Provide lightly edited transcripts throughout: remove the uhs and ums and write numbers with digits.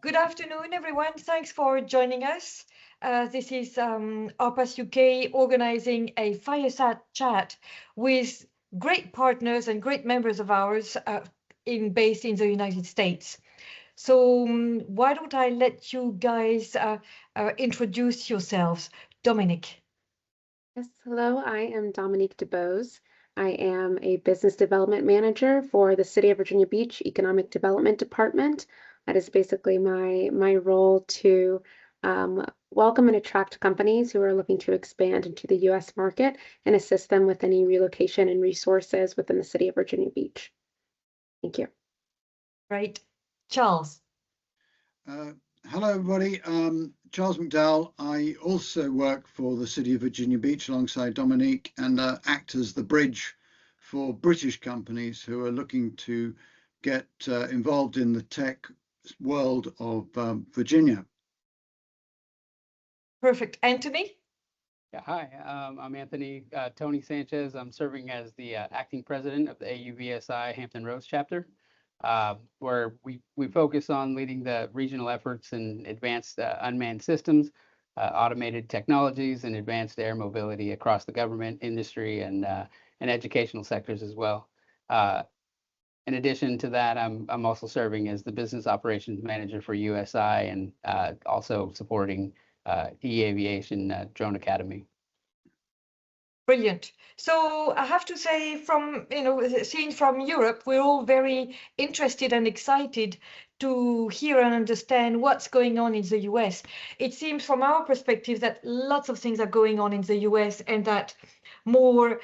Good afternoon, everyone. Thanks for joining us. This is ARPAS-UK organizing a fireside chat with great partners and great members of ours based in the United States. So why don't I let you guys introduce yourselves. Dominique. Yes, hello, I am Dominique DeBose. I am a business development manager for the City of Virginia Beach Economic Development Department. That is basically my role to welcome and attract companies who are looking to expand into the U.S. market and assist them with any relocation and resources within the City of Virginia Beach. Thank you. Great. Charles. Hello, everybody. Charles McDowell. I also work for the City of Virginia Beach alongside Dominique and act as the bridge for British companies who are looking to get involved in the tech world of Virginia. Perfect. Anthony? Yeah, hi, I'm Anthony Tony Sanchez. I'm serving as the acting president of the AUVSI Hampton Roads chapter, where we focus on leading the regional efforts in advanced unmanned systems, automated technologies, and advanced air mobility across the government, industry, and educational sectors as well. In addition to that, I'm also serving as the business operations manager for USI and also supporting 𝗙𝗵𝗿𝗁 Drone Academy. Brilliant. So I have to say, from seeing from Europe, we're all very interested and excited to hear and understand what's going on in the US. It seems from our perspective that lots of things are going on in the US and that more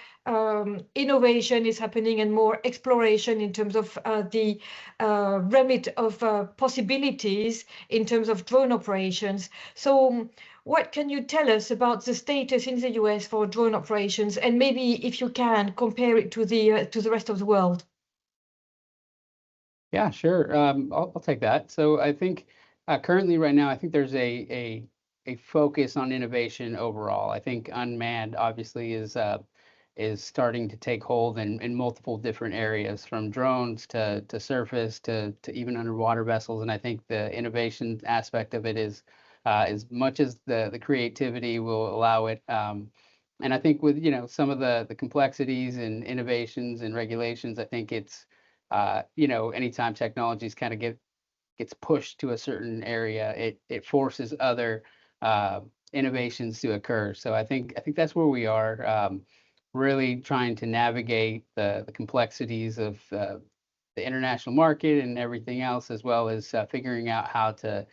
innovation is happening and more exploration in terms of the remit of possibilities in terms of drone operations. So what can you tell us about the status in the US for drone operations, and maybe if you can compare it to the rest of the world? Yeah, sure. I'll take that. So I think currently right now, I think there's a focus on innovation overall. I think unmanned obviously is starting to take hold in multiple different areas, from drones to surface to even underwater vessels. And I think the innovation aspect of it is as much as the creativity will allow it. And I think with some of the complexities and innovations and regulations, I think it's anytime technologies kind of gets pushed to a certain area, it forces other innovations to occur. So I think that's where we are, really trying to navigate the complexities of the international market and everything else, as well as figuring out how to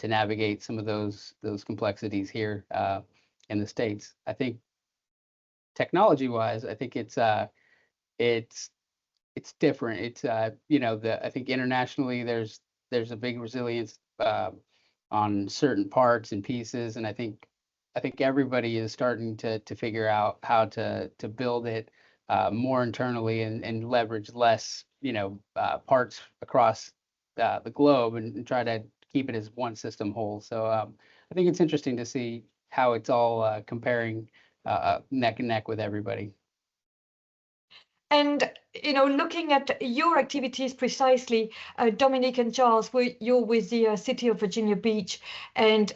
navigate some of those complexities here in the States. I think technology-wise, I think it's different. It's I think internationally there's a big resilience on certain parts and pieces, and I think everybody is starting to figure out how to build it more internally and leverage less parts across the globe and try to keep it as one system whole. So I think it's interesting to see how it's all comparing neck and neck with everybody. And looking at your activities precisely, Dominique and Charles, you're with the City of Virginia Beach, and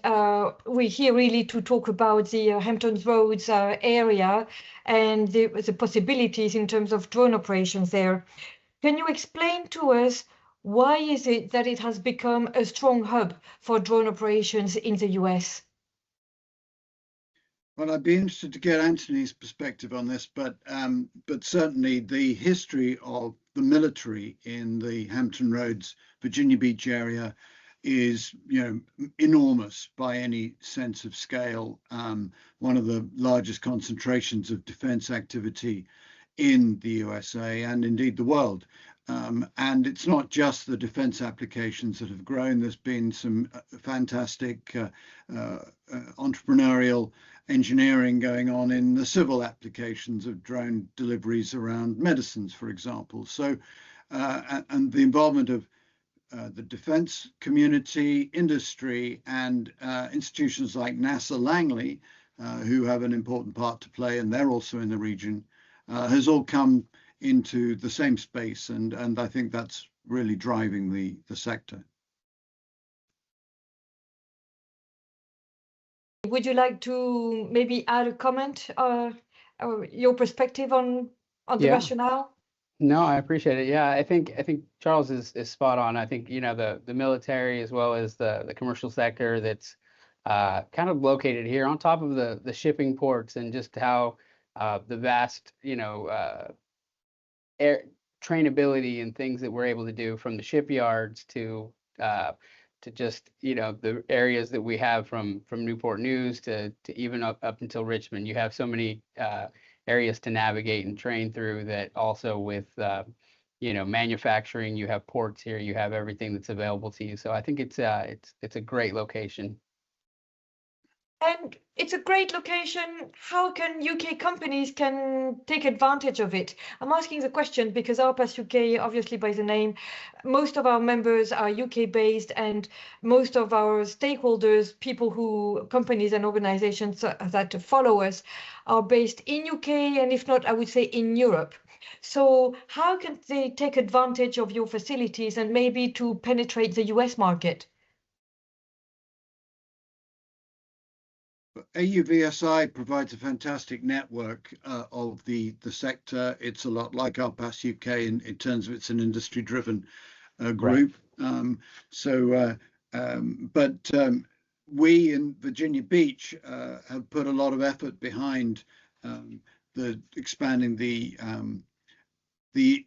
we're here really to talk about the Hampton Roads area and the possibilities in terms of drone operations there. Can you explain to us why is it that it has become a strong hub for drone operations in the US? Well, I'd be interested to get Anthony's perspective on this, but certainly the history of the military in the Hampton Roads, Virginia Beach area is, enormous by any sense of scale. One of the largest concentrations of defense activity in the USA and indeed the world. And it's not just the defense applications that have grown. There's been some fantastic entrepreneurial engineering going on in the civil applications of drone deliveries around medicines, for example. So, and the involvement of the defense community, industry, and institutions like NASA Langley, who have an important part to play, and they're also in the region, has all come into the same space, and I think that's really driving the sector. would you like to maybe add a comment or your perspective on the rationale? No, I appreciate it. Yeah, I think Charles is spot on. I think, you know, the military as well as the commercial sector that's kind of located here on top of the shipping ports, and just how the vast, you know, air trainability and things that we're able to do, from the shipyards to just, you know, the areas that we have from Newport News to even up until Richmond. You have so many areas to navigate and train through, that also with you know, manufacturing, you have ports here, you have everything that's available to you. So I think it's a great location. And it's a great location. How can UK companies can take advantage of it? I'm asking the question because ARPAS-UK, obviously by the name, most of our members are UK based, and most of our stakeholders, companies and organizations that follow us, are based in UK, and if not, I would say in Europe. So how can they take advantage of your facilities and maybe to penetrate the US market? AUVSI provides a fantastic network of the sector. It's a lot like ARPAS-UK in terms of it's an industry-driven group. Right. We in Virginia Beach have put a lot of effort behind expanding the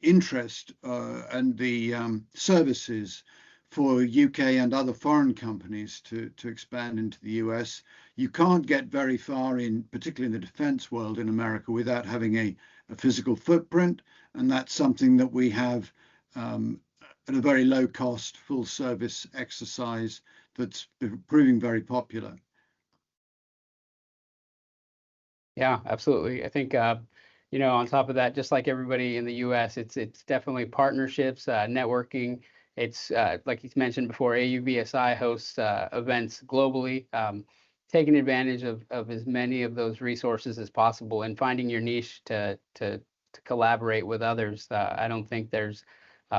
interest and the services for UK and other foreign companies to expand into the US. You can't get very far in, particularly in the defense world in America, without having a physical footprint. And that's something that we have at a very low cost, full service exercise that's proving very popular. Yeah, absolutely. I think, you know, on top of that, just like everybody in the US, it's definitely partnerships, networking. It's like you mentioned before, AUVSI hosts events globally, taking advantage of as many of those resources as possible, and finding your niche to collaborate with others. I don't think there's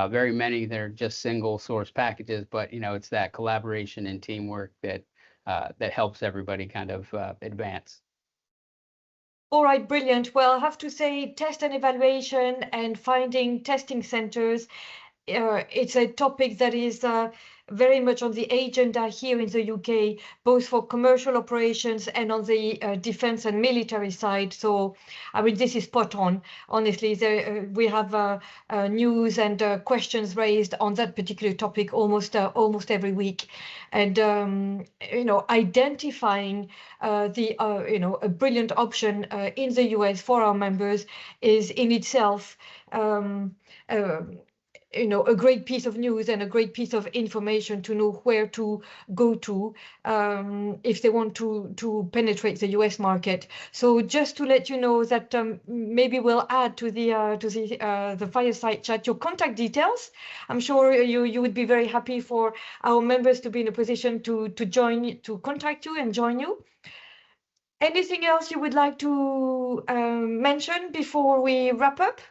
very many that are just single source packages, but you know, it's that collaboration and teamwork that helps everybody kind of advance. All right, brilliant. Well, I have to say, test and evaluation and finding testing centers, it's a topic that is very much on the agenda here in the UK, both for commercial operations and on the defense and military side. So, I mean, this is spot on. Honestly, we have news and questions raised on that particular topic almost every week, and you know, identifying you know, a brilliant option in the US for our members is in itself you know, a great piece of news and a great piece of information to know where to go to if they want to penetrate the US market. So just to let you know that maybe we'll add to the fireside chat your contact details. I'm sure you would be very happy for our members to be in a position to contact you and join you. Anything else you would like to mention before we wrap up?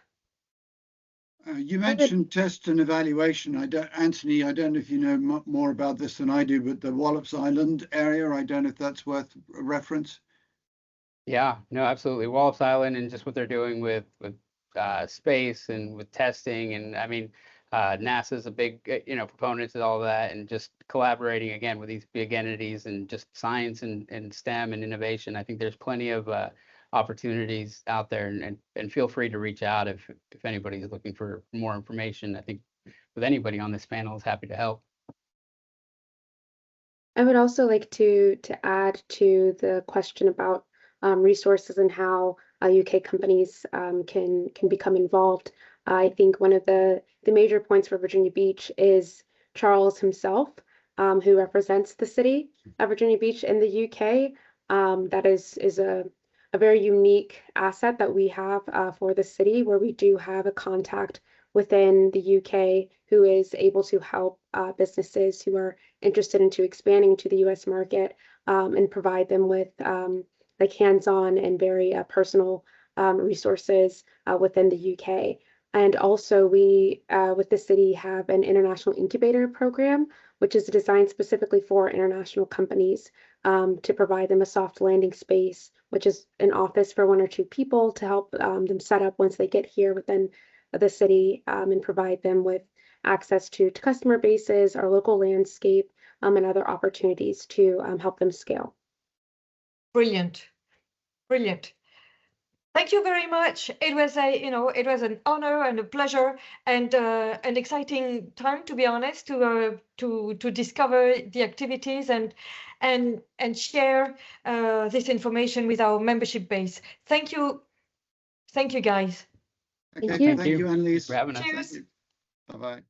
You mentioned test and evaluation. Anthony, I don't know if you know more about this than I do, but the Wallops Island area, I don't know if that's worth a reference. Yeah, no, absolutely. Wallops Island, and just what they're doing with space and with testing. And I mean, NASA's a big, you know, proponent of all that, and just collaborating again with these big entities and just science and STEM and innovation. I think there's plenty of opportunities out there, and feel free to reach out if anybody's looking for more information. I think with anybody on this panel is happy to help. I would also like to add to the question about resources and how UK companies can become involved. I think one of the major points for Virginia Beach is Charles himself, who represents the city of Virginia Beach in the UK. That is a very unique asset that we have for the city, where we do have a contact within the UK who is able to help businesses who are interested into expanding to the US market and provide them with like hands-on and very personal resources within the UK. And also we, with the city, have an international incubator program, which is designed specifically for international companies, to provide them a soft landing space, which is an office for 1 or 2 people to help them set up once they get here within the city, and provide them with access to customer bases, our local landscape, and other opportunities to help them scale. Brilliant, brilliant. Thank you very much. It was it was an honor and a pleasure and an exciting time, to be honest, to discover the activities and share this information with our membership base. Thank you, guys. Okay, Thank you. thank you, Anne-Lise. for having us. Cheers. Bye bye.